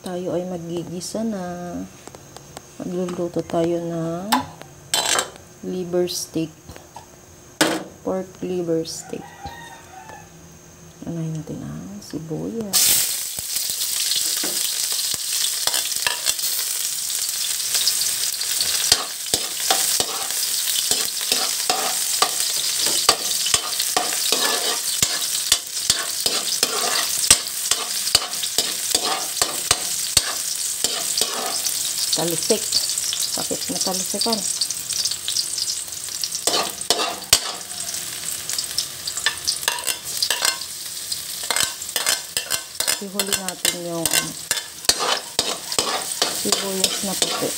Tayo ay magigisa na. Magluluto tayo ng liver steak. Pork liver steak. Anayin natin ang sibuyas. Talisik. Sakit na talisikan. Ihuli natin yung sibuyas na puti.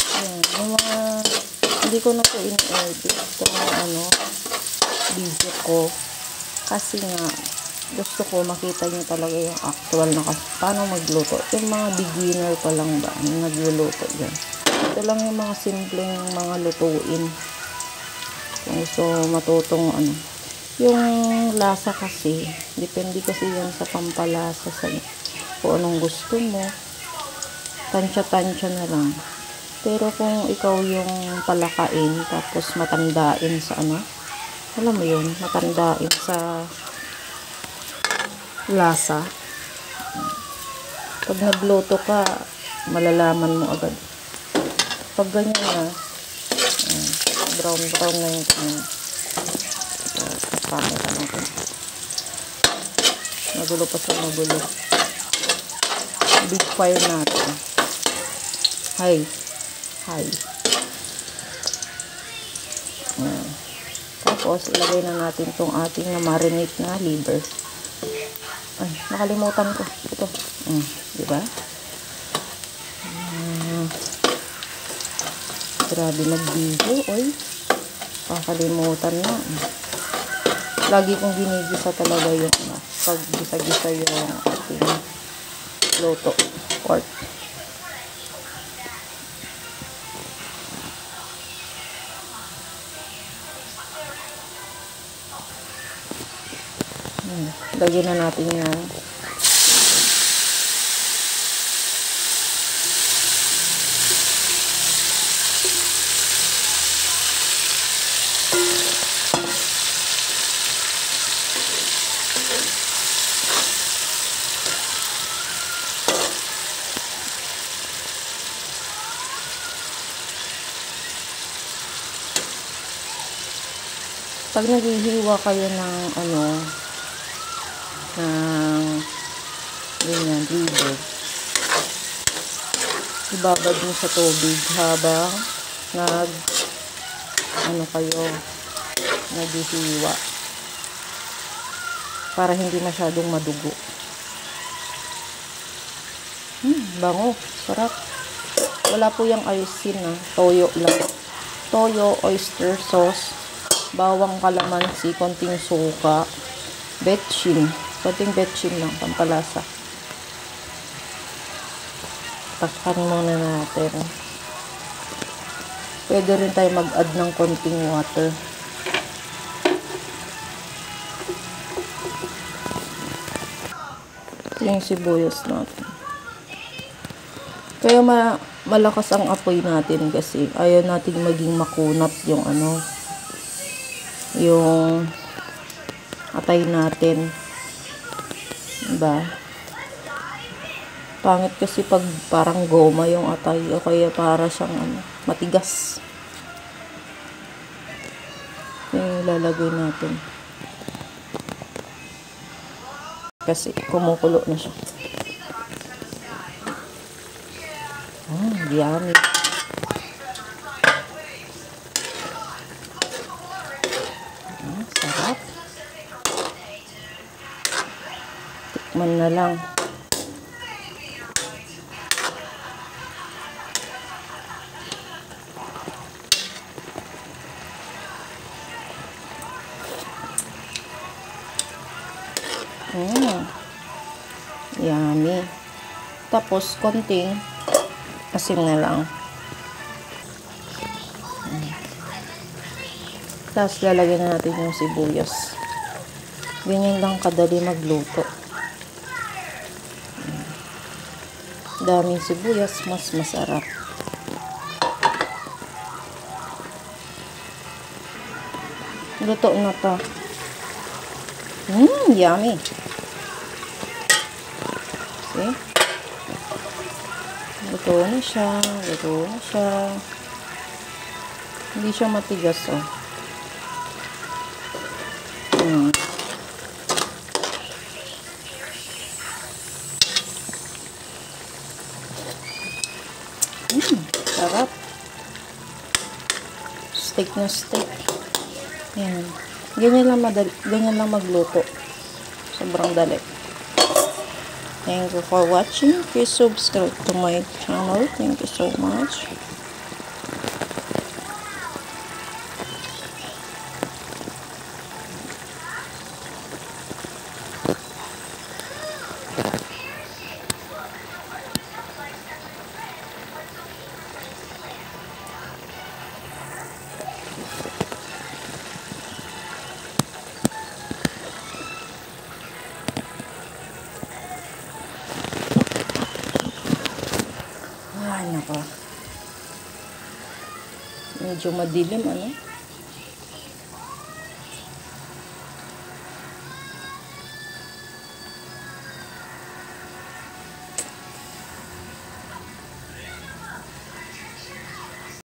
Ayan. Yung mga hindi ko na po in-edit itong video ko. Kasi nga gusto ko makita nyo talaga yung actual na paano magluto. Yung mga beginner pa lang ba nagluluto dyan. Ito lang yung mga simpleng mga lutuin. Kung gusto matutong yung lasa kasi, depende kasi yan sa pampalasa sa kung anong gusto mo. Tansya-tansya na lang. Pero kung ikaw yung palakain, tapos matandain sa alam mo yun, matandain sa lasa. Pag nagluto ka, malalaman mo agad. Pag ganyan na, brown na yung camera natin. Magulo pa sa magulo. Big fire natin. High. Ayan. Tapos, ilagay na natin tong ating na-marinate na liver. Ay, nakalimutan ko. Ito. Diba? Grabe mag-video. Oy. Kakalimutan na. Lagi kong ginigisa talaga yung pag gisa-gisa yung ating luto. Pork. Lagyan na natin yan. Pag naghihiwa kayo ng ganyan, liver, ibabad mo sa tubig habang kayo naghihiwa para hindi masyadong madugo. Bango, sarap. Wala po yung ayosin toyo lang. Toyo, oyster sauce, bawang, kalamansi, konting suka, betchin. Konting betchin lang, pampalasa. Takpan muna natin. Pwede rin tayo mag-add ng konting water. Ito yung sibuyas natin. Kaya malakas ang apoy natin kasi ayaw natin maging makunat yung yung atay natin. Diba? Pangit kasi pag parang goma yung atay o kaya para siyang matigas. Yung lalagay natin. Kasi kumukulo na siya. Yummy. Sarap. Tikman na lang. Yummy. Tapos, konting asin na lang. Tapos, lalagyan na natin yung sibuyas. Ganyan lang kadali magluto. Daming sibuyas, mas masarap. Luto na to. Yummy. See? Luto na siya. Luto na siya. Hindi siya matigas, oh. Sarap. Steak na steak. Yan. Ganyan lang magluto. Sobrang dali. Thank you for watching. Please subscribe to my channel. Thank you so much. Ay, nako. Medyo madilim, ano?